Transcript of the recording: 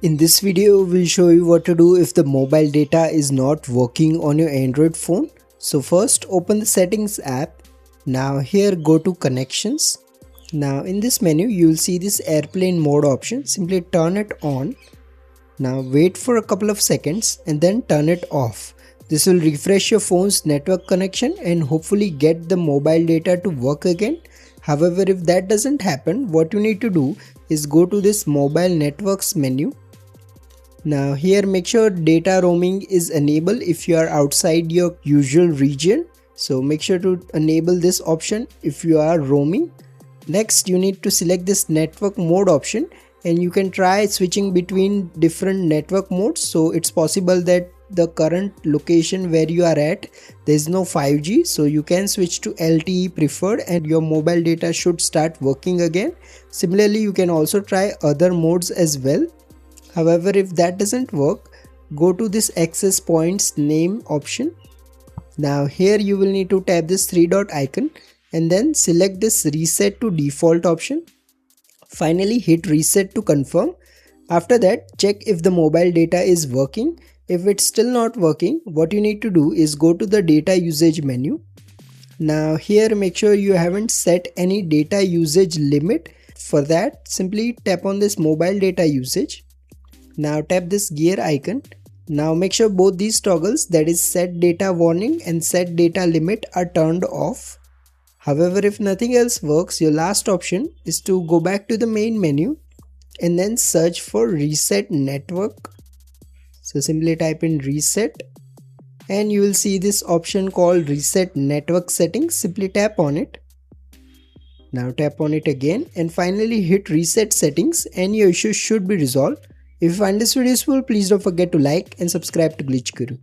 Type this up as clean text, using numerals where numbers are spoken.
In this video, we'll show you what to do if the mobile data is not working on your Android phone. So first open the settings app. Now here go to connections. Now in this menu, you'll see this airplane mode option. Simply turn it on. Now wait for a couple of seconds and then turn it off. This will refresh your phone's network connection and hopefully get the mobile data to work again. However, if that doesn't happen, what you need to do is go to this mobile networks menu. Now here make sure data roaming is enabled if you are outside your usual region. So make sure to enable this option if you are roaming. Next you need to select this network mode option and you can try switching between different network modes. So it's possible that the current location where you are at there is no 5G, so you can switch to LTE preferred and your mobile data should start working again. Similarly, you can also try other modes as well. However, if that doesn't work, go to this access points name option. Now here you will need to tap this three dot icon and then select this reset to default option. Finally hit reset to confirm. After that, check if the mobile data is working. If it's still not working, what you need to do is go to the data usage menu. Now here make sure you haven't set any data usage limit. For that, simply tap on this mobile data usage. Now tap this gear icon. Now make sure both these toggles, that is set data warning and set data limit, are turned off. However, if nothing else works, your last option is to go back to the main menu and then search for reset network. So simply type in reset and you will see this option called reset network settings. Simply tap on it. Now tap on it again and finally hit reset settings and your issue should be resolved. If you find this video useful, please don't forget to like and subscribe to Glitch Guru.